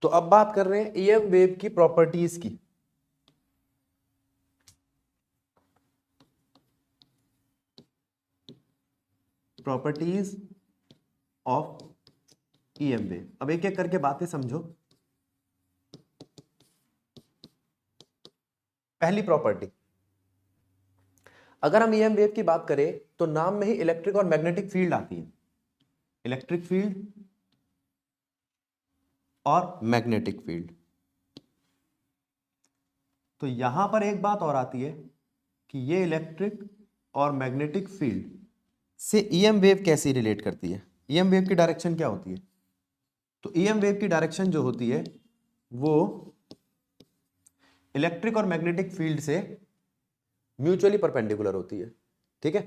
तो अब बात कर रहे हैं ईएम वेव की प्रॉपर्टीज की। Properties of EM wave. अब एक एक करके बातें समझो। पहली प्रॉपर्टी, अगर हम ईएम वेव की बात करें तो नाम में ही इलेक्ट्रिक और मैग्नेटिक फील्ड आती है। इलेक्ट्रिक फील्ड और मैग्नेटिक फील्ड। तो यहां पर एक बात और आती है कि ये इलेक्ट्रिक और मैग्नेटिक फील्ड से ईएम वेव कैसे रिलेट करती है। ईएम वेव की डायरेक्शन क्या होती है? तो ईएम वेव की डायरेक्शन जो होती है वो इलेक्ट्रिक और मैग्नेटिक फील्ड से म्यूचुअली परपेंडिकुलर होती है। ठीक है,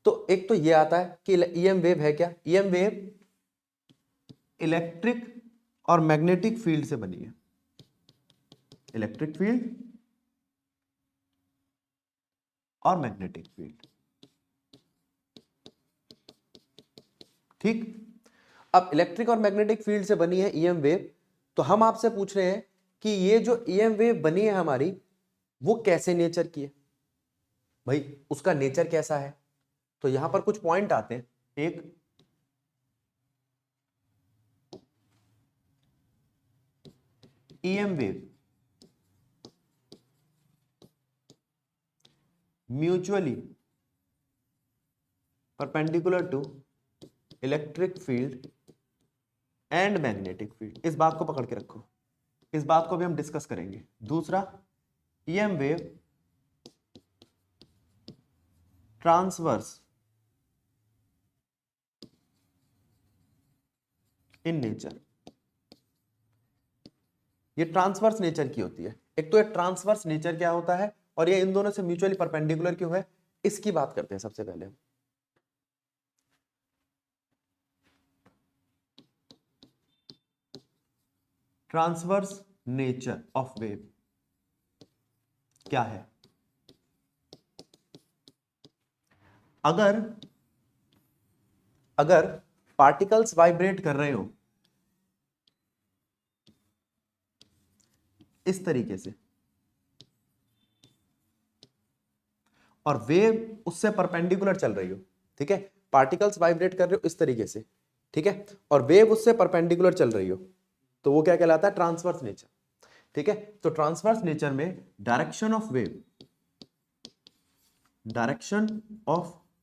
तो एक तो ये आता है कि ईएम वेव है क्या? ईएम वेव इलेक्ट्रिक और मैग्नेटिक फील्ड से बनी है। इलेक्ट्रिक फील्ड और मैग्नेटिक फील्ड। ठीक, अब इलेक्ट्रिक और मैग्नेटिक फील्ड से बनी है ईएम वेव। तो हम आपसे पूछ रहे हैं कि ये जो ईएम वेव बनी है हमारी, वो कैसे नेचर की है भाई, उसका नेचर कैसा है? तो यहां पर कुछ पॉइंट आते हैं। एक, EM wave mutually perpendicular to electric field and magnetic field. इस बात को पकड़ के रखो, इस बात को भी हम डिस्कस करेंगे। दूसरा, EM wave transverse in nature. ये ट्रांसवर्स नेचर की होती है। एक तो ये ट्रांसवर्स नेचर क्या होता है और ये इन दोनों से म्यूचुअली परपेंडिकुलर क्यों है, इसकी बात करते हैं सबसे पहले हम। ट्रांसवर्स नेचर ऑफ वेव क्या है? अगर अगर पार्टिकल्स वाइब्रेट कर रहे हो इस तरीके से और वेव उससे परपेंडिकुलर चल रही हो, ठीक है, पार्टिकल्स वाइब्रेट कर रहे हो इस तरीके से, ठीक है, और वेव उससे परपेंडिकुलर चल रही हो, तो वो क्या कहलाता है? Transverse nature. ठीक है, तो ट्रांसवर्स नेचर में direction of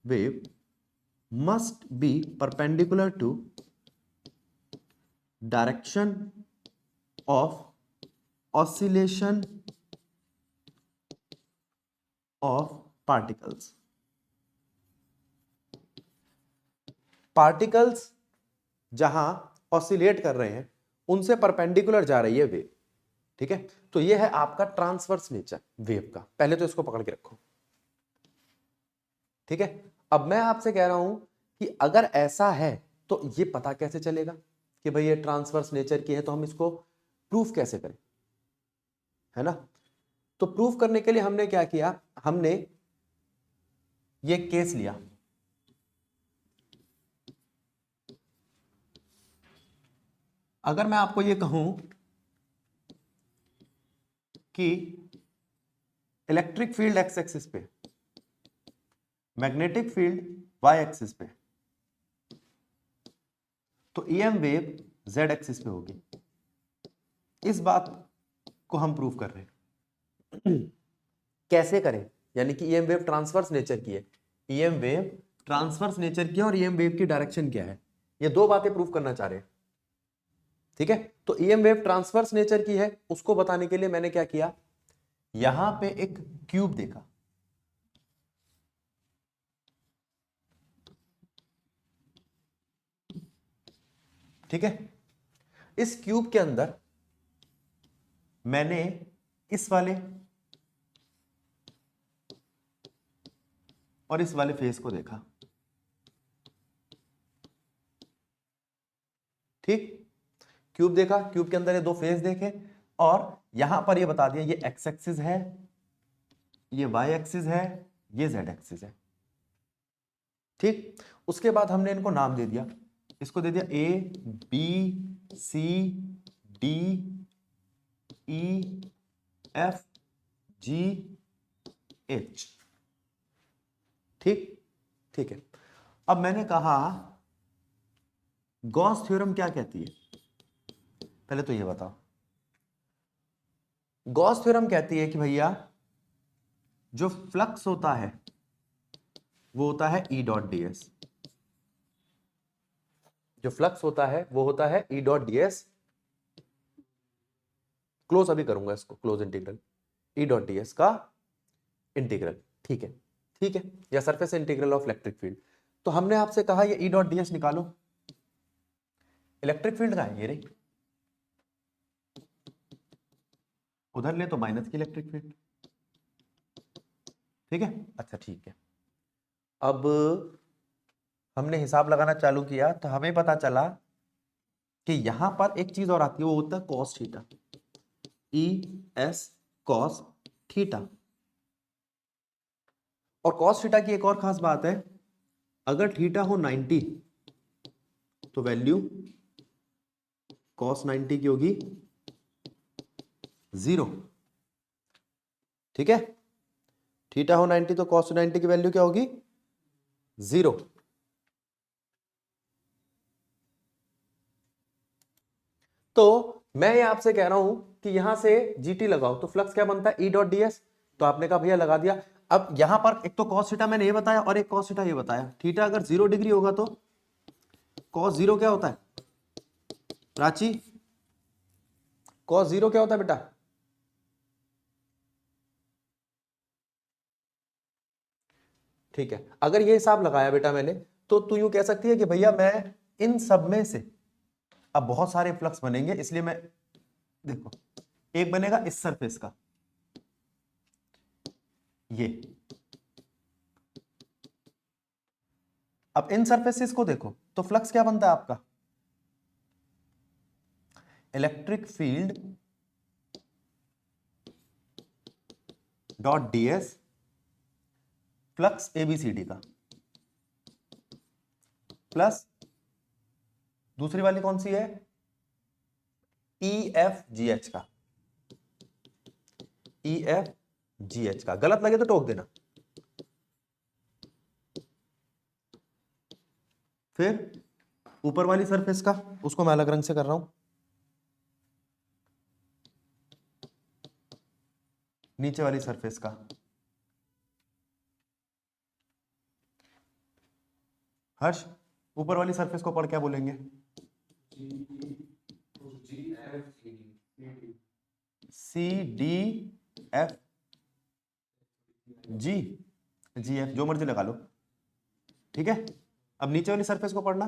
wave must be perpendicular to direction of oscillation of particles। Particles जहां ऑसिलेट कर रहे हैं उनसे परपेंडिकुलर जा रही है वेव। ठीक है, तो ये है आपका ट्रांसवर्स नेचर वेव का। पहले तो इसको पकड़ के रखो। ठीक है, अब मैं आपसे कह रहा हूं कि अगर ऐसा है तो ये पता कैसे चलेगा कि भाई ये ट्रांसवर्स नेचर की है, तो हम इसको प्रूफ कैसे करें, है ना? तो प्रूफ करने के लिए हमने क्या किया, हमने ये केस लिया। अगर मैं आपको ये कहूं कि इलेक्ट्रिक फील्ड एक्स एक्सिस पे, मैग्नेटिक फील्ड वाई एक्सिस पे, तो ईएम वेव जेड एक्सिस पे होगी। इस बात को हम प्रूव कर रहे हैं। कैसे करें? यानी कि ईएम वेव ट्रांसवर्स नेचर की है, ईएम वेव ट्रांसवर्स नेचर की है और ईएम वेव की डायरेक्शन क्या है, ये दो बातें प्रूव करना चाह रहे हैं। ठीक है, तो ईएम वेव ट्रांसवर्स नेचर की है, उसको बताने के लिए मैंने क्या किया, यहां पे एक क्यूब देखा। ठीक है, इस क्यूब के अंदर मैंने इस वाले और इस वाले फेस को देखा। ठीक, क्यूब देखा, क्यूब के अंदर ये दो फेस देखे और यहां पर ये बता दिया ये एक्स एक्सिस है, ये वाई एक्सिस है, ये जेड एक्सिस है। ठीक, उसके बाद हमने इनको नाम दे दिया, इसको दे दिया A B C D EF GH। ठीक ठीक है। अब मैंने कहा गॉस थ्योरम क्या कहती है, पहले तो ये बताओ। गॉस थ्योरम कहती है कि भैया जो फ्लक्स होता है वो होता है E डॉट ds। जो फ्लक्स होता है वो होता है E डॉट ds। क्लोज अभी करूंगा इसको, close integral E dot ds का इंटीग्रल। ठीक है ठीक है, या surface integral of electric field. तो हमने आपसे कहा ये E डॉट ds निकालो। इलेक्ट्रिक फील्ड का है ये रही, उधर ले तो माइनस की इलेक्ट्रिक फील्ड। ठीक है, अच्छा ठीक है। अब हमने हिसाब लगाना चालू किया तो हमें पता चला कि यहां पर एक चीज और आती है, वो होता है cos theta. ES cos theta. और कॉस थीटा की एक और खास बात है, अगर थीटा हो 90 तो वैल्यू कॉस 90 की होगी 0। ठीक है, थीटा हो 90 तो कॉस 90 की वैल्यू क्या होगी 0। तो मैं ये आपसे कह रहा हूं कि यहां से GT लगाओ तो फ्लक्स क्या बनता है E डॉट ds। तो आपने कहा भैया लगा दिया। अब यहां पर एक तो कॉस थीटा मैंने ये बताया और एक कॉस थीटा ये बताया। थीटा अगर 0 डिग्री होगा तो कॉस 0 क्या होता है प्राची, कॉस 0 क्या होता है बेटा, ठीक है। अगर ये हिसाब लगाया बेटा मैंने, तो तू यूं कह सकती है कि भैया मैं इन सब में से, अब बहुत सारे फ्लक्स बनेंगे इसलिए मैं, देखो एक बनेगा इस सरफेस का, ये, अब इन सरफेसेस को देखो तो फ्लक्स क्या बनता है आपका, electric field dot ds flux ABCD का प्लस दूसरी वाली कौन सी है EFGH का, EFGH का। गलत लगे तो टोक देना। फिर ऊपर वाली सरफेस का, उसको मैं अलग रंग से कर रहा हूं, नीचे वाली सरफेस का। हर्ष ऊपर वाली सरफेस को पढ़ क्या बोलेंगे, CDFG, GF जो मर्जी लगा लो। ठीक है, अब नीचे वाली सरफेस को पढ़ना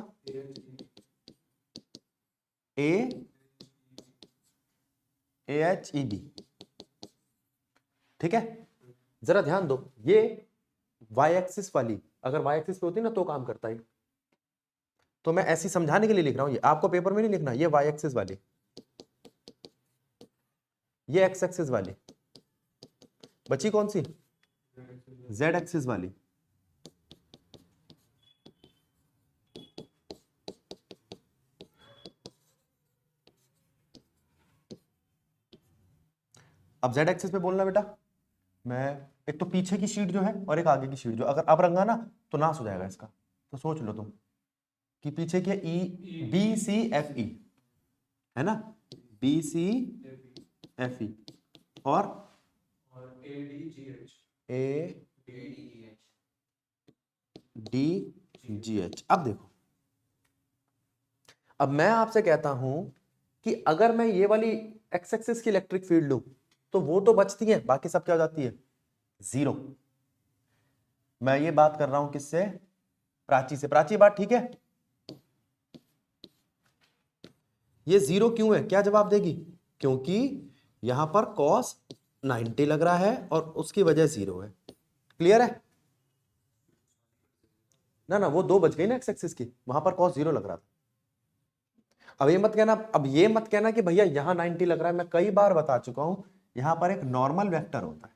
AHED। ठीक है, जरा ध्यान दो, ये वाई एक्सिस वाली अगर वाई एक्सिस पे होती ना तो काम करता है, तो मैं ऐसी समझाने के लिए लिख रहा हूं, ये आपको पेपर में नहीं लिखना। ये वाई एक्सिस वाली, ये एक्स एक्सिस वाली, बची कौन सी जेड एक्सिस वाली। अब जेड एक्सिस पे बोलना बेटा, मैं एक तो पीछे की शीट जो है और एक आगे की शीट जो, अगर अब रंगा ना तो नाश हो जाएगा इसका, तो सोच लो तुम कि पीछे की BCFE है ना, BCFE और ADGH। अब देखो, अब मैं आपसे कहता हूं कि अगर मैं ये वाली एक्स एक्सिस की इलेक्ट्रिक फील्ड लूं तो वो तो बचती है, बाकी सब क्या हो जाती है 0। मैं ये बात कर रहा हूं किससे, प्राची से। प्राची बात ठीक है, ये 0 क्यों है, क्या जवाब देगी, क्योंकि यहां पर cos 90 लग रहा है और उसकी वजह 0 है। क्लियर है ना, ना वो 2 बच गई ना एक्स एक्सिस की, वहां पर cos 0 लग रहा था। अब ये मत कहना, अब ये मत कहना कि भैया यहां 90 लग रहा है, मैं कई बार बता चुका हूं यहां पर एक नॉर्मल वेक्टर होता है।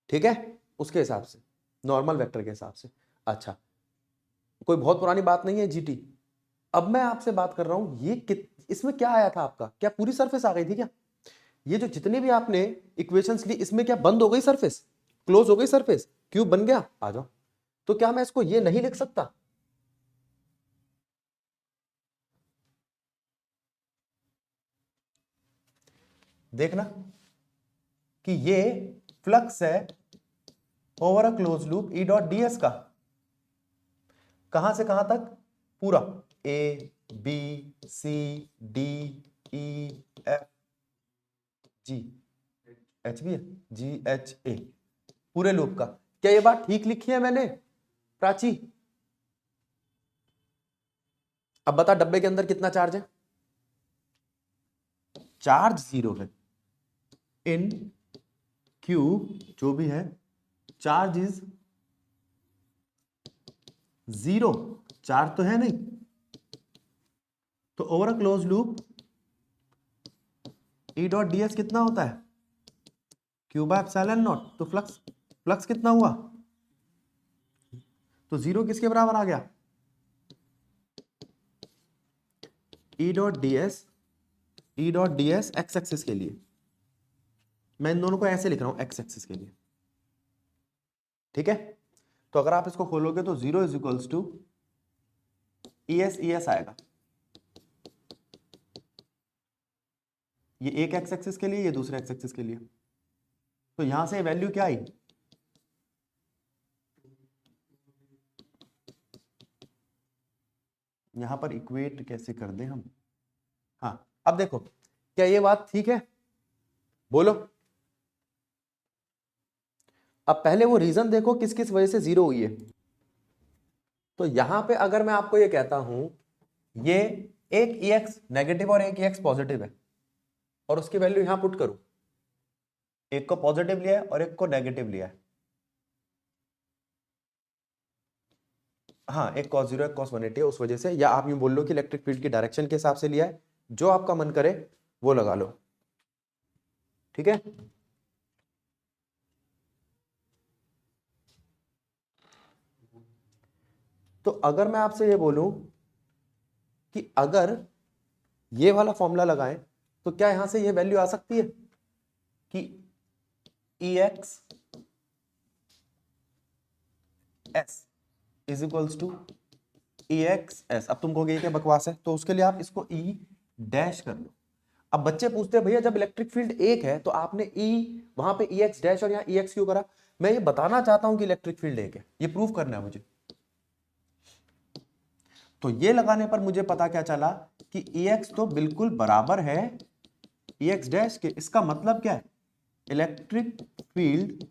ठीक है, उसके हिसाब से, नॉर्मल वेक्टर के हिसाब से। अच्छा, कोई बहुत पुरानी बात नहीं है GT। अब मैं आपसे बात कर रहा हूं, ये इसमें क्या आया था आपका, क्या पूरी सरफेस आ गई थी क्या, ये जो जितने भी आपने इक्वेशंस ली, इसमें क्या बंद हो गई सरफेस, क्लोज हो गई सरफेस, क्यूब बन गया? आ जाओ। तो क्या मैं इसको ये नहीं लिख सकता? देखना कि ये फ्लक्स है over a close loop E dot D S का, कहां से कहां तक? पूरा A B C D E F G H भी है, जी एच ए, पूरे लूप का। क्या ये बात ठीक लिखी है मैंने प्राची? अब बता डब्बे के अंदर कितना चार्ज है? चार्ज 0 है इन क्यूब, जो भी है चार्ज इज 0, चार्ज तो है नहीं। तो over a close loop E dot D S कितना होता है? Q by epsilon naught. तो फ्लक्स, फ्लक्स कितना हुआ? तो 0 किसके बराबर आ गया? ई डॉट डी एस, ई dot D S x axis के लिए, मैं इन दोनों को ऐसे लिख रहा हूं एक्स एक्सिस के लिए, ठीक है? तो अगर आप इसको खोलोगे तो 0 is equals to E S आएगा, ये एक एक्स एक्सिस के लिए, ये दूसरे एक्स एक्सिस के लिए। तो यहां से वैल्यू क्या आई? यहां पर इक्वेट कैसे कर दें हम? हाँ, अब देखो क्या ये बात ठीक है? बोलो। अब पहले वो रीजन देखो किस किस वजह से 0 हुई है। तो यहां पे अगर मैं आपको ये कहता हूं ये एक EX नेगेटिव और एक EX पॉजिटिव है, और उसकी वैल्यू यहां पुट करूं, एक को पॉजिटिव लिया है और एक को नेगेटिव लिया है, हाँ एक cos 0 एक cos 180 है, उस वजह से, या आप यूं बोल लो कि इलेक्ट्रिक फील्ड की डायरेक्शन के हिसाब से लिया है, जो आपका मन करे वो लगा लो, ठीक है? तो अगर मैं आपसे ये बोलूं कि अगर ये वाला फॉर्मूला लगाएं, तो क्या यहां से ये वैल्यू आ सकती है कि EX S is equals to EX S। अब तुम कहोगे ये क्या बकवास है, तो उसके लिए आप इसको E डैश कर लो। अब बच्चे पूछते हैं भैया जब इलेक्ट्रिक फील्ड एक है तो आपने E वहां पे EX डैश और यहाँ EX क्यों करा? मैं ये बताना चाहता हूं कि इलेक्ट्रिक फील्ड एक है, ये प्रूव करना है मुझे। तो ये लगाने पर मुझे पता क्या चला कि EX तो बिल्कुल बराबर है EX डैश के। इसका मतलब क्या है? इलेक्ट्रिक फील्ड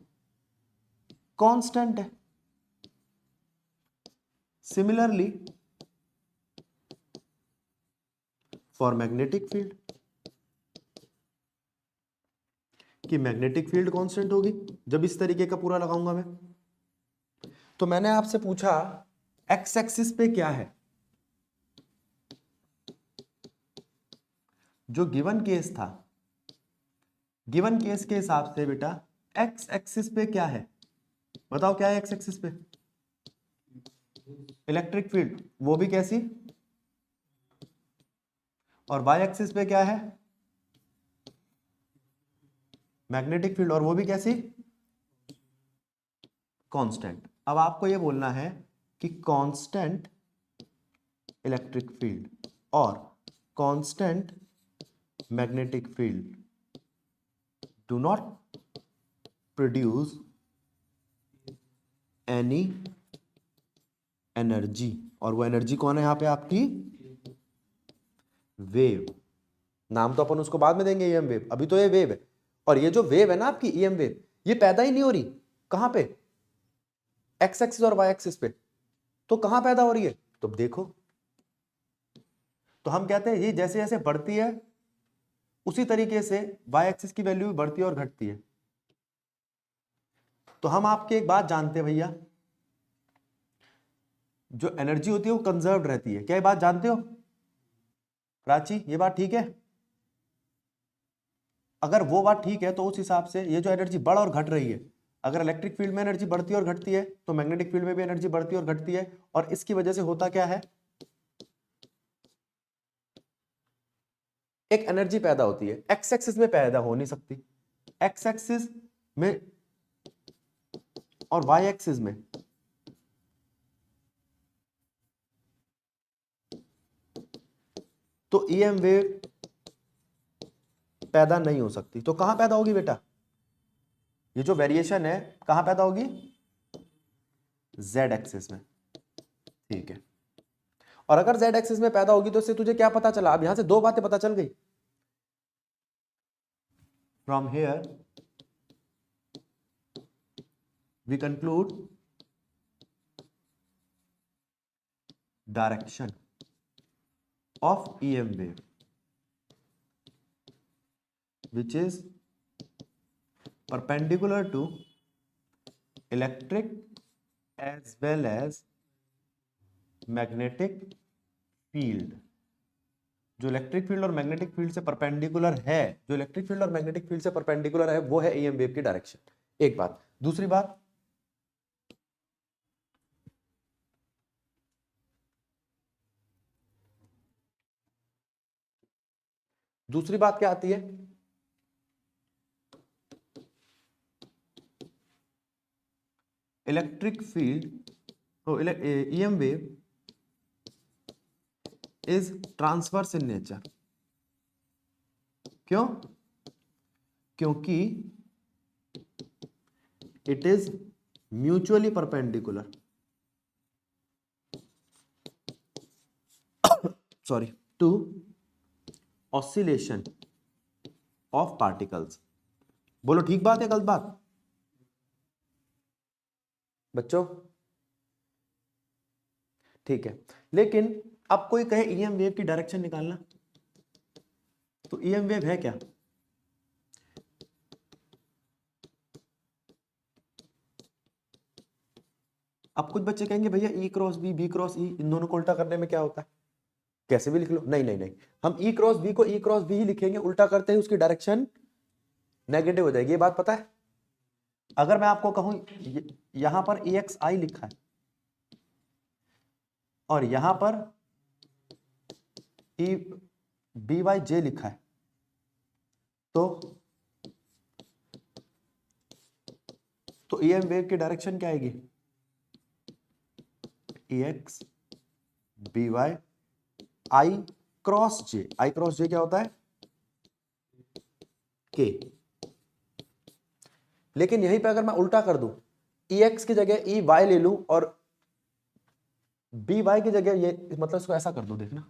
कांस्टेंट है। सिमिलरली फॉर मैग्नेटिक फील्ड, कि मैग्नेटिक फील्ड कांस्टेंट होगी जब इस तरीके का पूरा लगाऊंगा मैं। तो मैंने आपसे पूछा एक्स एक्सिस पे क्या है, जो गिवन केस था, गिवन केस के हिसाब से बेटा एक्स एक्सिस पे क्या है? बताओ क्या है एक्स एक्सिस पे? इलेक्ट्रिक फील्ड, वो भी कैसी? और वाई एक्सिस पे क्या है? मैग्नेटिक फील्ड, और वो भी कैसी? कांस्टेंट। अब आपको ये बोलना है कि कांस्टेंट इलेक्ट्रिक फील्ड और constant magnetic field do not produce any energy. और वो एनर्जी कौन है यहां पे? आपकी वेव। नाम तो अपन उसको बाद में देंगे, ईएम वेव, अभी तो ये वेव है। और ये जो वेव है ना आपकी ईएम वेव, ये पैदा ही नहीं हो रही कहां पे? एक्स एक्सिस और वाई एक्सिस पे। तो कहां पैदा हो रही है? तो देखो, तो हम कहते हैं ये जैसे जैसे बढ़ती है उसी तरीके से वाई एक्सिस की वैल्यू भी बढ़ती है और घटती है। तो हम आपके एक बात जानते हैं भैया, जो एनर्जी होती है वो कंजर्व रहती है। क्या ये बात जानते हो प्राची? ये बात ठीक है? अगर वो बात ठीक है तो उस हिसाब से ये जो एनर्जी बढ़ और घट रही है, अगर इलेक्ट्रिक फील्ड में एनर्जी बढ़ती है और घटती है तो मैग्नेटिक फील्ड में भी एनर्जी बढ़ती है और घटती है। और इसकी वजह से होता क्या है? एक एनर्जी पैदा होती है, एक्स एक्सिस में पैदा हो नहीं सकती, एक्स एक्सिस में और वाई एक्सिस में तो ईएम वेव पैदा नहीं हो सकती। तो कहां पैदा होगी बेटा? ये जो वेरिएशन है कहां पैदा होगी? जेड एक्सिस में। ठीक है, और अगर जेड एक्सिस में पैदा होगी तो इससे तुझे क्या पता चला? अब यहां से दो बातें पता चल गई। From here we conclude direction of EM wave which is perpendicular to electric as well as magnetic field। जो इलेक्ट्रिक फील्ड और मैग्नेटिक फील्ड से परपेंडिकुलर है, जो इलेक्ट्रिक फील्ड और मैग्नेटिक फील्ड से परपेंडिकुलर है, वो है ईएम वेव की डायरेक्शन। एक बात। दूसरी बात, दूसरी बात क्या आती है? Electric field, EM wave is transverse in nature. क्यों? क्योंकि it is mutually perpendicular, sorry, to oscillation of particles. बोलो ठीक बात है गलत बात बच्चों? ठीक है, लेकिन अब कोई कहे ईएम वेव की डायरेक्शन निकालना, तो ईएम वेव है क्या? अब कुछ बच्चे कहेंगे भैया ई क्रॉस बी, बी क्रॉस ई, इन दोनों को उल्टा करने में क्या होता है? कैसे भी लिख लो। नहीं नहीं नहीं, हम ई क्रॉस बी को ई क्रॉस बी ही लिखेंगे, उल्टा करते ही उसकी डायरेक्शन नेगेटिव हो जाएगी। ये बात पता है? अगर मैं आपको कहूं यहां पर ए एक्स आई लिखा है और यहां पर ई बी वाई जे लिखा है, तो ईएम वेव की डायरेक्शन क्या आएगी? ई एक्स बी वाई आई क्रॉस जे। आई क्रॉस जे क्या होता है? के। लेकिन यहीं पे अगर मैं उल्टा कर दूं, ई एक्स की जगह ई वाई ले लूं और बी वाई की जगह ये, मतलब इसको ऐसा कर दो, देखना,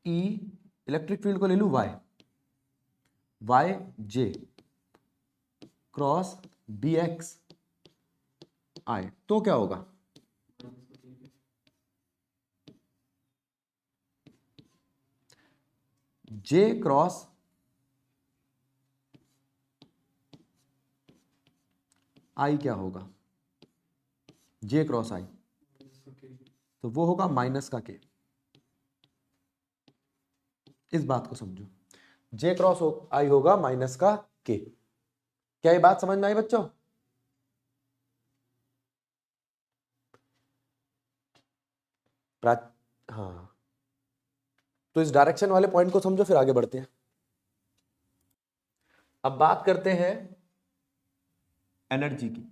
ई इलेक्ट्रिक फील्ड को ले लूं वाई, वाई जे क्रॉस बी एक्स आई, तो क्या होगा? जे क्रॉस आई क्या होगा? जे क्रॉस आई, तो वो होगा माइनस का के। इस बात को समझो, जे क्रॉस आई होगा माइनस का के। क्या ये बात समझ में आई बच्चों? हाँ, तो इस डायरेक्शन वाले पॉइंट को समझो, फिर आगे बढ़ते हैं। अब बात करते हैं एनर्जी की,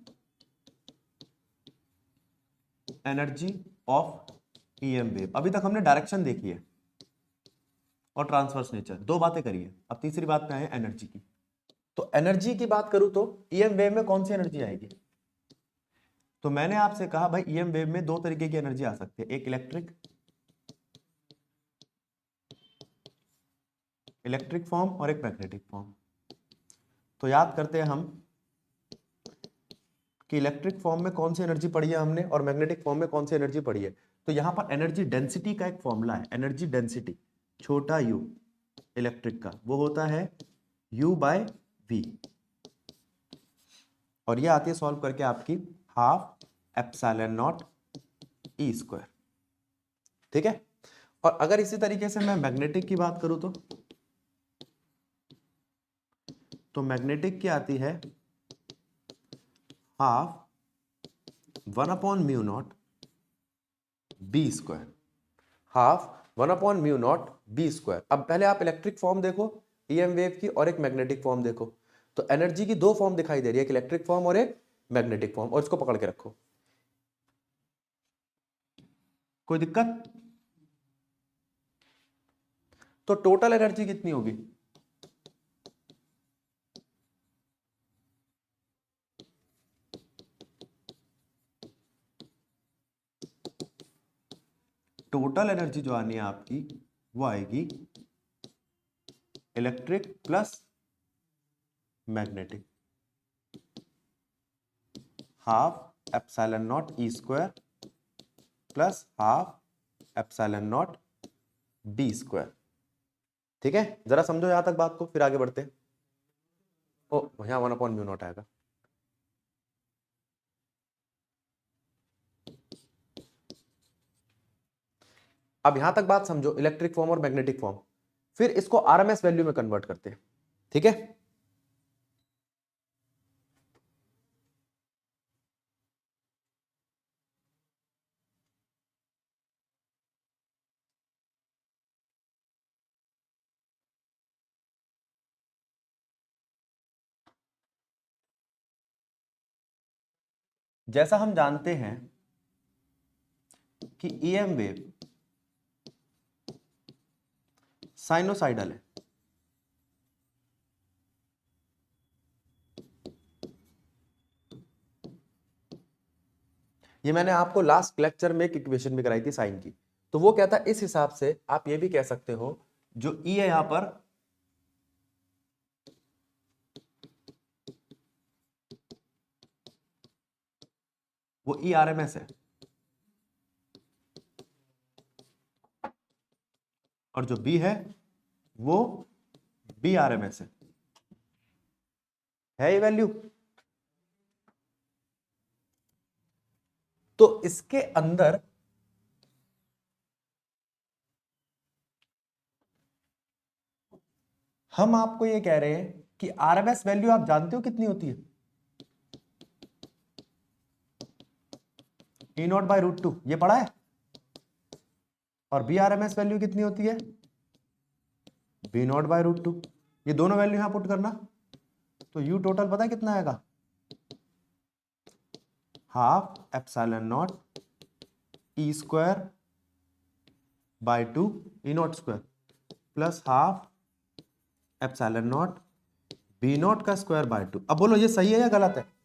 एनर्जी ऑफ ईएम वेव। अभी तक हमने डायरेक्शन देखी है और ट्रांसवर्स नेचर, दो बातें करी है। अब तीसरी बात पे आए एनर्जी की। तो एनर्जी की बात करूं तो ईएम वेव में कौन सी एनर्जी आएगी? तो मैंने आपसे कहा भाई ईएम वेव में दो तरीके की एनर्जी आ सकती है, एक इलेक्ट्रिक फॉर्म और एक मैग्नेटिक फॉर्म। तो याद करते हैं हम कि इलेक्ट्रिक फॉर्म में कौन सी एनर्जी पढ़ी है हमने और मैग्नेटिक फॉर्म में कौन सी एनर्जी पढ़ी है। तो यहां पर एनर्जी डेंसिटी का एक फॉर्मूला है, एनर्जी डेंसिटी छोटा u इलेक्ट्रिक का, वो होता है u बाय वी, और ये आती है सॉल्व करके आपकी half epsilon naught e square. ठीक है, और अगर इसी तरीके से मैं मैग्नेटिक की बात करूं तो मैग्नेटिक की आती है हाफ 1/म्यू naught b square, half 1/μ0 b स्क्वायर। अब पहले आप इलेक्ट्रिक फॉर्म देखो ईएम वेव की और एक मैग्नेटिक फॉर्म देखो, तो एनर्जी की दो फॉर्म दिखाई दे रही है, एक इलेक्ट्रिक फॉर्म और एक मैग्नेटिक फॉर्म, और इसको पकड़ के रखो। कोई दिक्कत? तो टोटल एनर्जी कितनी होगी? टोटल एनर्जी जो आनी है आपकी वो आएगी electric plus magnetic, half epsilon naught e square plus half epsilon not b square. ठीक है, जरा समझो यहां तक बात को, फिर आगे बढ़ते हैं। ओ यहाँ 1/μ0 आएगा। अब यहां तक बात समझो, इलेक्ट्रिक फॉर्म और मैग्नेटिक फॉर्म, फिर इसको आरएमएस वैल्यू में कन्वर्ट करते हैं। ठीक है, जैसा हम जानते हैं कि ईएम वेव साइनोसाइडल है, ये मैंने आपको लास्ट लेक्चर में एक इक्वेशन भी कराई थी साइन की, तो वो कहता है इस हिसाब से आप ये भी कह सकते हो जो ई है यहां पर वो ई आर एम एस है, और जो बी है वो बी आर एम एस है ये वैल्यू। तो इसके अंदर हम आपको ये कह रहे हैं कि आरएमएस वैल्यू आप जानते हो कितनी होती है? E0/√2, ये पढ़ा है। और बी आरएमएस वैल्यू कितनी होती है? B0/√2। ये दोनों वैल्यू यहां पुट करना, तो यू टोटल पता है कितना आएगा? Half epsilon naught e square by 2 E0 square plus half epsilon not B0 का स्क्वायर बाय 2। अब बोलो ये सही है या गलत है?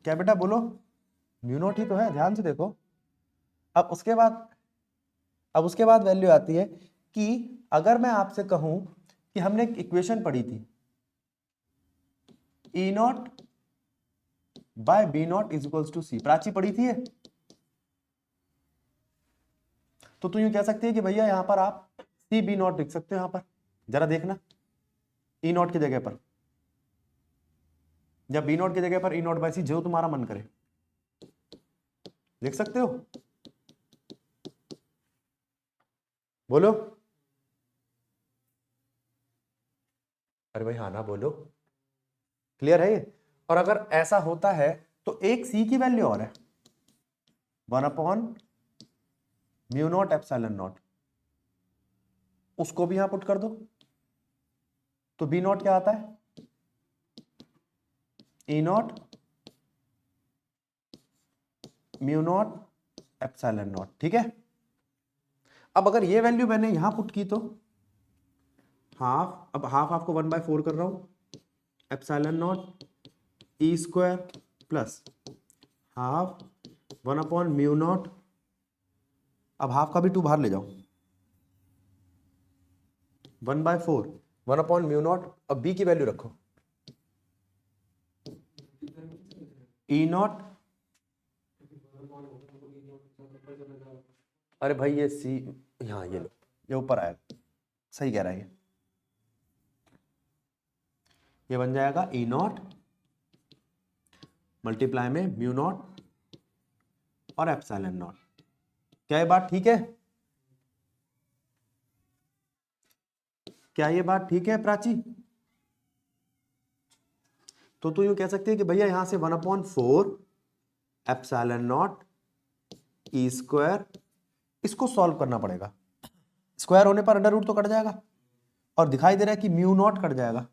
क्या बेटा बोलो? म्यू0 ही तो है, ध्यान से देखो। अब उसके बाद वैल्यू आती है कि अगर मैं आपसे कहूं कि हमने एक इक्वेशन पढ़ी थी E0 by B0 is equals to C, Prachi पढ़ी थी ये। तो तू यूं कह सकती है कि भैया यहां पर आप CB0 लिख सकते हो, यहां पर जरा देखना E0 की जगह पर, या B0 की जगह पर E0/C, जो तुम्हारा मन करे लिख सकते हो। बोलो, अरे भाई हाँ ना बोलो, क्लियर है ये? और अगर ऐसा होता है तो एक C की वैल्यू और है 1/μ0 एप्सिलॉन नॉट, उसको भी यहां पुट कर दो, तो B0 क्या आता है? E0 μ0 epsilon not. ठीक है, अब अगर ये वैल्यू मैंने यहां पुट की तो हाफ, अब हाफ आपको 1/4 कर रहा हूं epsilon naught e square plus half 1/μ0, अब हाफ का भी 2 बाहर ले जाओ, 1/4 1/μ0। अब बी की वैल्यू रखो E0, अरे भाई ये सी यहाँ ये लो, ये ऊपर आएगा, सही कह रहा है ये बन जाएगा E0 मल्टीप्लाई में μ0 और एप्सिलॉन नॉट। क्या ये बात ठीक है? क्या ये बात ठीक है प्राची? तो तू यूं कह सकती है कि भैया यहां से 1/4 एप्सिलॉन नॉट ई स्क्वायर, इसको सॉल्व करना पड़ेगा। स्क्वायर होने पर अंडर रूट तो कट जाएगा और दिखाई दे रहा है कि म्यू नॉट कट जाएगा,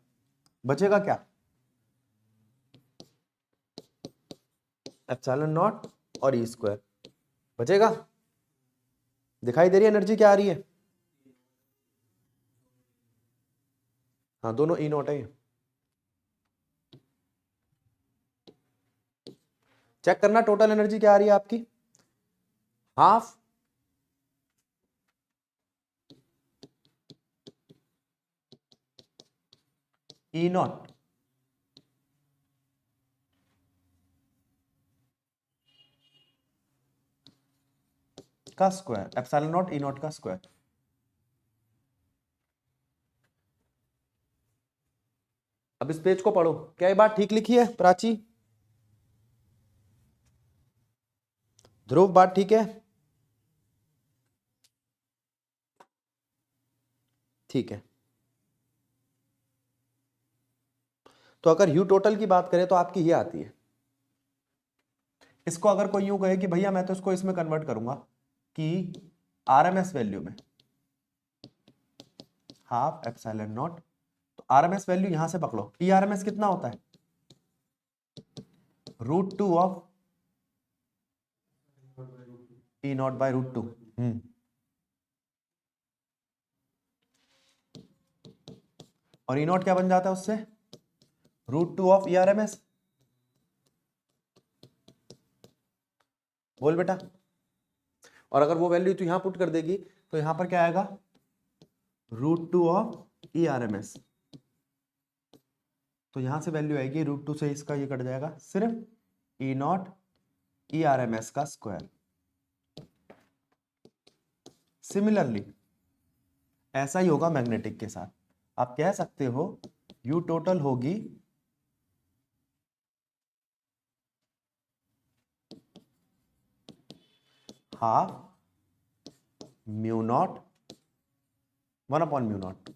बचेगा क्या? एप्सिलॉन नॉट और ई स्क्वायर बचेगा। दिखाई दे रही है एनर्जी क्या आ रही है? हाँ दोनों ई नॉट है। चेक करना टोटल एनर्जी क्या आ रही है आपकी, हाफ ई नॉट का square, epsilon naught E not का स्क्वायर। अब इस पेज को पढ़ो, क्या ये बात ठीक लिखी है प्राची? ध्रुव बात ठीक है? ठीक है। तो अगर यू टोटल की बात करें तो आपकी ये आती है। इसको अगर कोई यूं कहे कि भैया मैं तो इसको इसमें कन्वर्ट करूंगा कि आरएमएस वैल्यू में, हाफ एप्सिलॉन नॉट, तो आरएमएस वैल्यू यहां से पकड़ो, ई आरएमएस कितना होता है? √2 ऑफ ई नॉट बाय √2। और ई नॉट क्या बन जाता है उससे? √2 ऑफ ई आरएमएस। बोल बेटा। और अगर वो वैल्यू तो यहां पुट कर देगी तो यहां पर क्या आएगा? √2 ऑफ ई आरएमएस। तो यहां से वैल्यू आएगी √2 से इसका ये कट जाएगा, सिर्फ ई नॉट ई आरएमएस का स्क्वायर। सिमिलरली ऐसा ही होगा मैग्नेटिक के साथ। आप कह सकते हो यू टोटल होगी हाफ म्यू नॉट 1/म्यू नॉट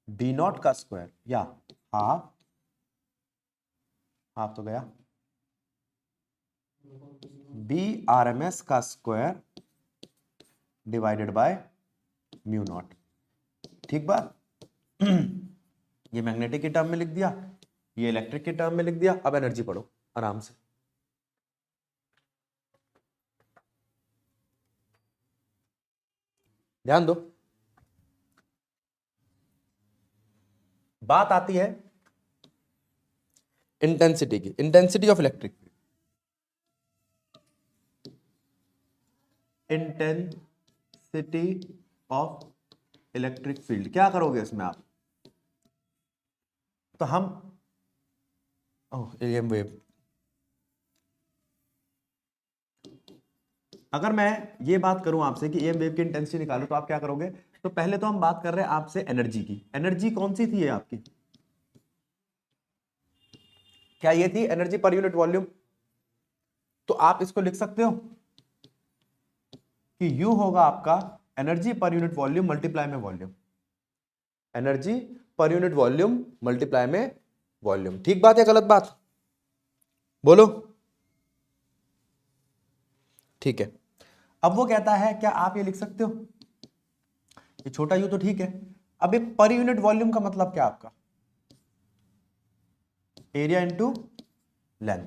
बी नॉट का स्क्वायर, या हाफ, हाफ तो गया, बी आरएमएस का square divided by mu naught. ठीक बात? ये मैग्नेटिक की टर्म में लिख दिया, ये इलेक्ट्रिक की टर्म में लिख दिया। अब एनर्जी पढ़ो आराम से। ध्यान दो, बात आती है इंटेंसिटी की, intensity of electric field. Intensity of electric field क्या करोगे इसमें आप? तो हम एम वेव, अगर मैं ये बात करूं आपसे कि एम वेव की इंटेंसिटी निकालो तो आप क्या करोगे? तो पहले तो हम बात कर रहे हैं आपसे एनर्जी की। एनर्जी कौन सी थी ये आपकी? क्या ये थी एनर्जी पर यूनिट वॉल्यूम? तो आप इसको लिख सकते हो कि यू होगा आपका energy per unit volume multiply में volume, energy per unit volume multiply में वॉल्यूम। ठीक बात या गलत बात? बोलो। ठीक है। अब वो कहता है क्या आप ये लिख सकते हो, ये छोटा यू तो ठीक है, अब ये पर यूनिट वॉल्यूम का मतलब क्या आपका? एरिया इंटू लेंथ,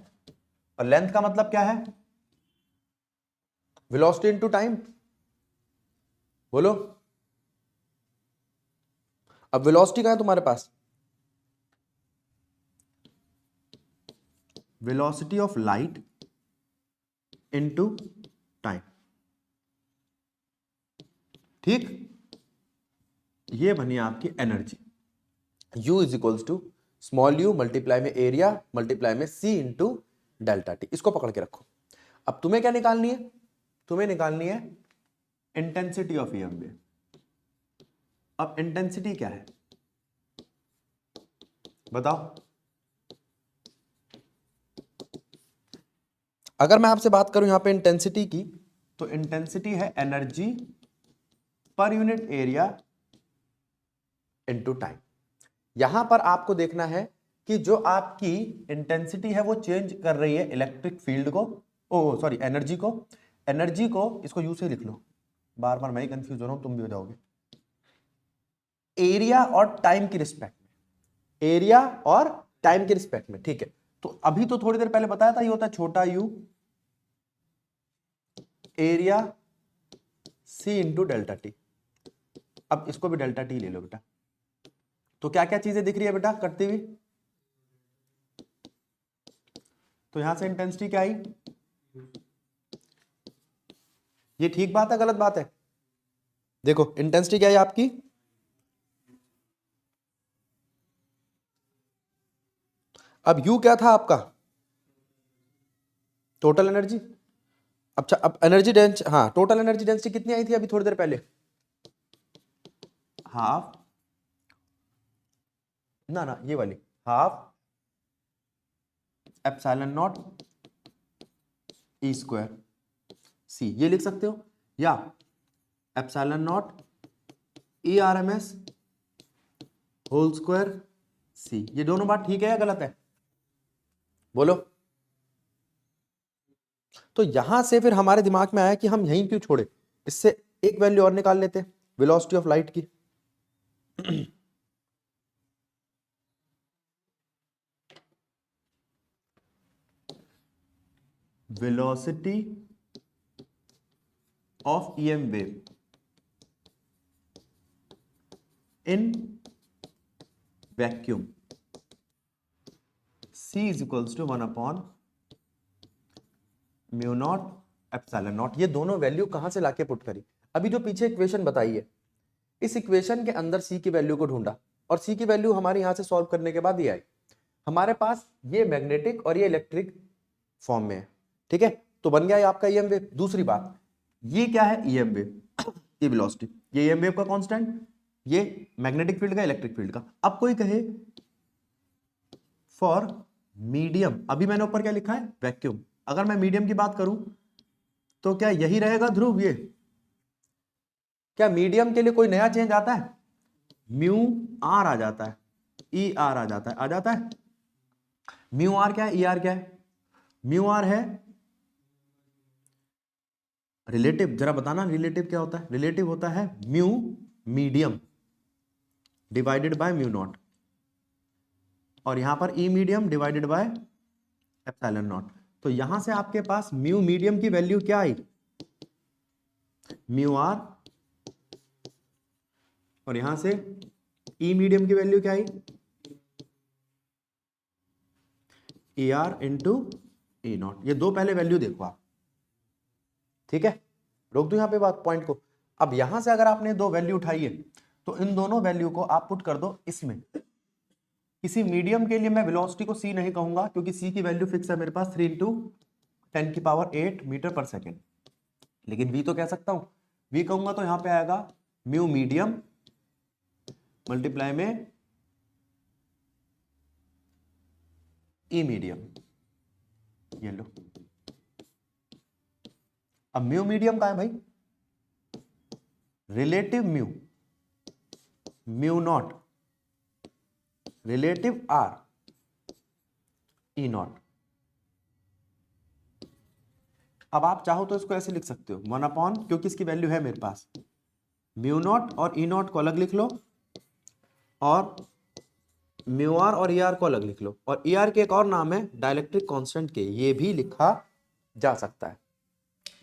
और लेंथ का मतलब क्या है? Velocity into time. बोलो। अब वेलोसिटी कहां है तुम्हारे पास? Velocity of light into time. ठीक, ये बनी आपकी एनर्जी। U is equals to small u multiply में एरिया मल्टीप्लाई में C इंटू डेल्टा टी। इसको पकड़ के रखो। अब तुम्हें क्या निकालनी है? तुम्हें निकालनी है इंटेंसिटी ऑफ ईएम वेव। अब इंटेंसिटी क्या है बताओ? अगर मैं आपसे बात करूं यहां पे इंटेंसिटी की, तो इंटेंसिटी है energy per unit area into time. यहां पर आपको देखना है कि जो आपकी इंटेंसिटी है वो चेंज कर रही है इलेक्ट्रिक फील्ड को, सॉरी एनर्जी को इसको यू से लिख लो, बार बार मैं ही कंफ्यूज हो रहा हूं, तुम भी हो जाओगे, एरिया और टाइम की रिस्पेक्ट में, एरिया और टाइम के रिस्पेक्ट में, ठीक है। तो अभी तो थोड़ी देर पहले बताया था ये होता है छोटा u area c into delta t. अब इसको भी डेल्टा टी ले लो बेटा। तो क्या क्या चीजें दिख रही है बेटा कटती हुई? तो यहां से इंटेंसिटी क्या आई? ये ठीक बात है गलत बात है? देखो इंटेंसिटी क्या है आपकी, अब यू क्या था आपका? Total energy. अच्छा अब एनर्जी डेंसिटी, हाँ टोटल एनर्जी डेंसिटी कितनी आई थी अभी थोड़ी देर पहले? हाफ, ना ये वाली, half epsilon naught e square c, ये लिख सकते हो, या epsilon naught e r m s whole square c. ये दोनों बात ठीक है या गलत है? बोलो। तो यहां से फिर हमारे दिमाग में आया कि हम यहीं क्यों छोड़े, इससे एक वैल्यू और निकाल लेते हैं वेलोसिटी ऑफ लाइट की। Velocity of EM wave in vacuum c is equals to 1 upon mu not epsilon not. ये दोनों वैल्यू कहां से लाके पुट करी? अभी जो पीछे इक्वेशन बताई है, इस इक्वेशन के अंदर c की वैल्यू को ढूंढा और c की वैल्यू हमारे यहां से सॉल्व करने के बाद ये आई। हमारे पास ये मैग्नेटिक और ये इलेक्ट्रिक फॉर्म में है, ठीक है, तो बन गया ये आपका ईएम वेव। दूसरी बात, ये क्या है? ईएम वेव, ये वेलोसिटी, ये ईएम वेव का कांस्टेंट, ये मैग्नेटिक फील्ड का इलेक्ट्रिक फील्ड का। अब कोई कहे फॉर मीडियम, अभी मैंने ऊपर क्या लिखा है? वैक्यूम। अगर मैं मीडियम की बात करूं तो क्या यही रहेगा ध्रुव? ये क्या मीडियम के लिए कोई नया चेंज आता है? म्यू आर आ जाता है, ई आर आ जाता है, आ जाता है। म्यू आर क्या है, ई आर क्या है? म्यू आर है रिलेटिव, जरा बताना रिलेटिव क्या होता है? रिलेटिव होता है mu medium divided by mu naught, और यहां पर e medium divided by epsilon naught. तो यहां से आपके पास म्यू मीडियम की वैल्यू क्या आई? म्यू आर, और यहां से ई मीडियम की वैल्यू क्या आई? A r into a naught. ये दो पहले वैल्यू देखो आप, ठीक है, रोक दो यहां पे बात पॉइंट को। अब यहां से अगर आपने दो वैल्यू उठाई है तो इन दोनों वैल्यू को आप पुट कर दो इसमें। किसी मीडियम के लिए मैं वेलोसिटी को सी नहीं कहूंगा क्योंकि सी की वैल्यू फिक्स है मेरे पास 3 इंटू 10⁸ मीटर पर सेकेंड, लेकिन वी तो कह सकता हूं। वी कहूंगा तो यहां पे आएगा म्यू मीडियम मल्टीप्लाई में ई मीडियम, ये लो। अब म्यू मीडियम का है भाई? Relative mu, mu naught relative R E not. अब आप चाहो तो इसको ऐसे लिख सकते हो 1 अपॉन, क्योंकि इसकी वैल्यू है मेरे पास, म्यू नॉट और ई नॉट को अलग लिख लो, और म्यू आर और ई आर को अलग लिख लो, और ई आर के एक और नाम है डाइलेक्ट्रिक कांस्टेंट के, ये भी लिखा जा सकता है।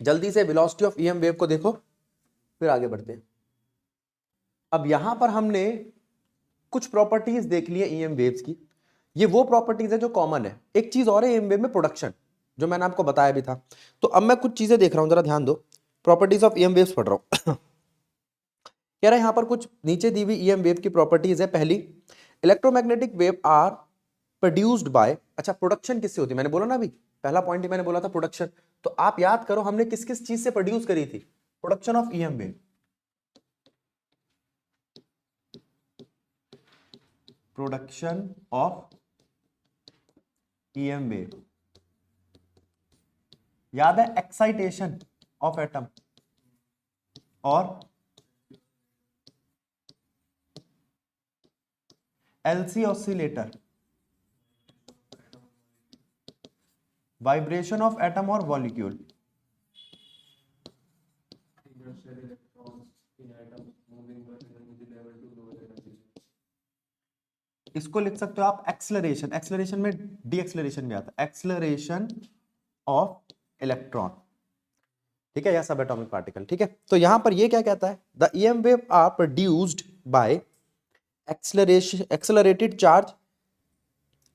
जल्दी से वेलोसिटी ऑफ ईएम वेव को देखो, फिर आगे बढ़ते हैं। अब यहां पर हमने कुछ प्रॉपर्टीज देख ली है ईएम वेव्स की, ये वो प्रॉपर्टीज है जो कॉमन है। एक चीज और है ईएम वेव में, प्रोडक्शन, जो मैंने आपको बताया भी था। तो अब मैं कुछ चीजें देख रहा हूं, जरा ध्यान दो, प्रॉपर्टीज ऑफ ईएम वेव्स पढ़ रहा हूं। कह रहा है यहां पर कुछ नीचे दी हुई ईएम वेव की प्रॉपर्टीज है। पहली, electromagnetic wave are produced by, अच्छा प्रोडक्शन किससे होती है? मैंने बोला ना अभी, पहला पॉइंट ही मैंने बोला था प्रोडक्शन। तो आप याद करो हमने किस किस चीज से प्रोड्यूस करी थी? Production of EM wave, production of EM wave, याद है? एक्साइटेशन ऑफ एटम और LC oscillator, vibration of atom और मॉलिक्यूल, इसको लिख सकते हो आप एक्सेलरेशन, एक्सेलरेशन में डी एक्सेलरेशन भी आता है, एक्सेलरेशन ऑफ इलेक्ट्रॉन, ठीक है, या सब एटॉमिक पार्टिकल, ठीक है। तो यहां पर ये क्या कहता है, the EM wave are produced by accelerated charge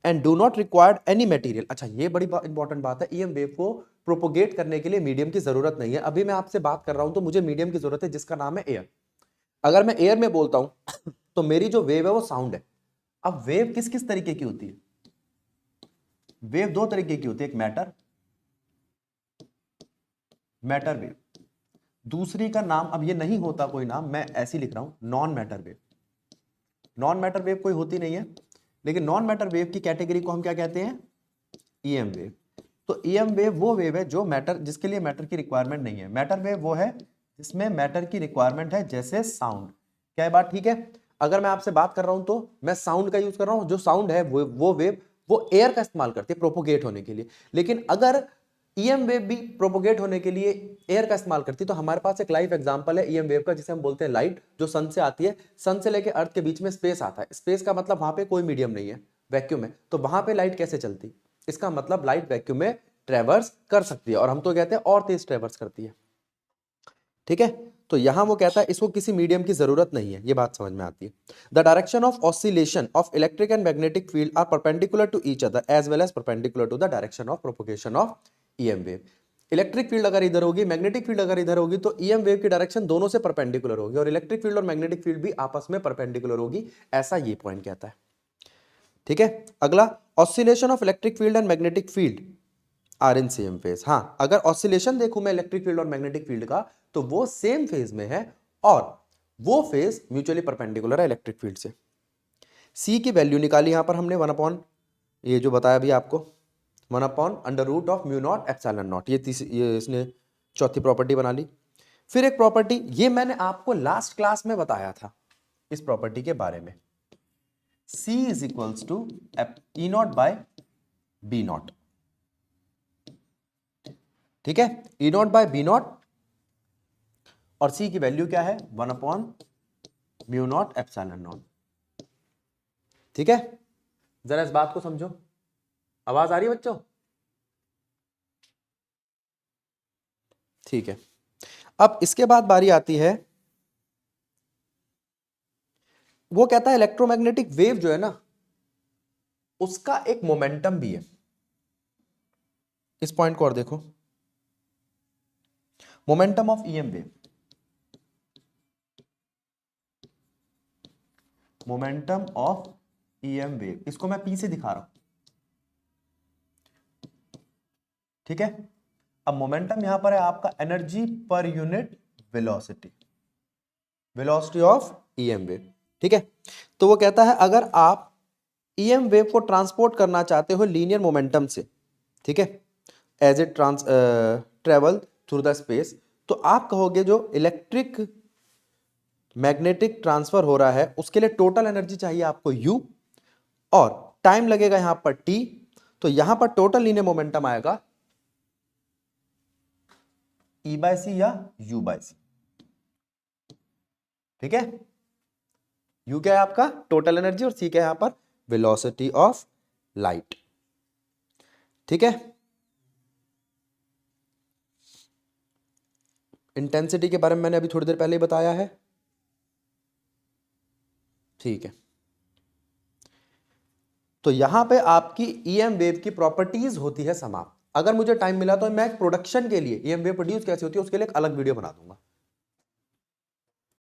and do not required any material. अच्छा, ये बड़ी इंपॉर्टेंट बात है, ईएम वेव को प्रोपोगेट करने के लिए मीडियम की जरूरत नहीं है। अभी मैं आपसे बात कर रहा हूं तो मुझे मीडियम की जरूरत है जिसका नाम है एयर। अगर मैं एयर में बोलता हूं तो मेरी जो वेव है वो साउंड है। अब वेव किस किस तरीके की होती है, वेव दो तरीके की होती है, एक मैटर वेव, दूसरी का नाम, अब ये नहीं होता कोई नाम, मैं ऐसे ही लिख रहा हूं, non matter wave. Non matter wave कोई होती नहीं है, लेकिन नॉन मैटर वेव की कैटेगरी को हम क्या कहते हैं, ईएम वेव। तो ईएम वेव वो वेव है जो मैटर, जिसके लिए मैटर की रिक्वायरमेंट नहीं है। मैटर वेव वो है जिसमें मैटर की रिक्वायरमेंट है, जैसे साउंड। क्या है बात ठीक है? अगर मैं आपसे बात कर रहा हूं तो मैं साउंड का यूज कर रहा हूं, जो साउंड है वो वेव वो एयर का इस्तेमाल करती है प्रोपोगेट होने के लिए। लेकिन अगर ईएम वेव भी प्रोपोगेट होने के लिए एयर का इस्तेमाल करती है, तो हमारे पास एक लाइव एग्जांपल है ईएम वेव का, जिसे हम बोलते हैं लाइट, जो सन से आती है। सन से लेके अर्थ के बीच में स्पेस आता है, स्पेस का मतलब वहां पे कोई मीडियम नहीं है, वैक्यूम है, तो वहां पे लाइट कैसे चलती? इसका मतलब लाइट वैक्यूम में ट्रेवर्स कर सकती है, और हम तो कहते हैं और तेज ट्रेवर्स करती है, ठीक है। तो यहां वो कहता है इसको किसी मीडियम की जरूरत नहीं है, ये बात समझ में आती है। The direction of oscillation of electric and magnetic field are perpendicular to each other as well as perpendicular to the direction of propagation of EM wave. Electric field अगर इधर होगी, मैग्नेटिक फील्ड अगर इधर होगी, तो ईएम वेव की direction दोनों से परपेंडिकुलर होगी, और इलेक्ट्रिक फील्ड और मैग्नेटिक फील्ड भी आपस में परपेंडिकुलर होगी, ऐसा ये पॉइंट कहता है, ठीक है। अगला, oscillation of electric field and magnetic field are in same phase. हाँ, अगर ऑसिलेशन देखूं मैं इलेक्ट्रिक फील्ड और मैग्नेटिक फील्ड का, तो वो सेम फेज में है, और वो फेज म्यूचुअली परपेंडिकुलर है इलेक्ट्रिक फील्ड से। सी की वैल्यू निकाली यहां पर हमने 1/, ये जो बताया भी आपको, 1/√μ0 एप्सिलॉन नॉट, ये इसने चौथी प्रॉपर्टी बना ली। फिर एक प्रॉपर्टी, ये मैंने आपको लास्ट क्लास में बताया था इस प्रॉपर्टी के बारे में, C is equals to E0/B0, ठीक है, E0/B0, और C की वैल्यू क्या है, 1/μ0 एप्सिलॉन नॉट, ठीक है। जरा इस बात को समझो, आवाज आ रही है बच्चों? ठीक है। अब इसके बाद बारी आती है, वो कहता है इलेक्ट्रोमैग्नेटिक वेव जो है ना, उसका एक मोमेंटम भी है। इस पॉइंट को और देखो, momentum of EM wave, momentum of EM wave, इसको मैं पी से दिखा रहा हूं, ठीक है। अब मोमेंटम यहां पर है आपका energy per unit velocity, velocity of EM wave, ठीक है। तो वो कहता है अगर आप ईएम वेव को ट्रांसपोर्ट करना चाहते हो लीनियर मोमेंटम से, ठीक है, as it travel through the space, तो आप कहोगे जो इलेक्ट्रिक मैग्नेटिक ट्रांसफर हो रहा है उसके लिए टोटल एनर्जी चाहिए आपको U, और टाइम लगेगा यहां पर T, तो यहां पर टोटल लीनियर मोमेंटम आएगा E/c या U/c, ठीक है। U क्या है आपका टोटल एनर्जी, और C क्या है यहां पर वेलोसिटी ऑफ लाइट, ठीक है। इंटेंसिटी के बारे में मैंने अभी थोड़ी देर पहले ही बताया है, ठीक है। तो यहां पे आपकी ईएम वेव की प्रॉपर्टीज होती है समाप्त। अगर मुझे टाइम मिला तो मैं प्रोडक्शन के लिए ईएम वेव प्रोड्यूस कैसे होती है उसके लिए एक अलग वीडियो बना दूंगा,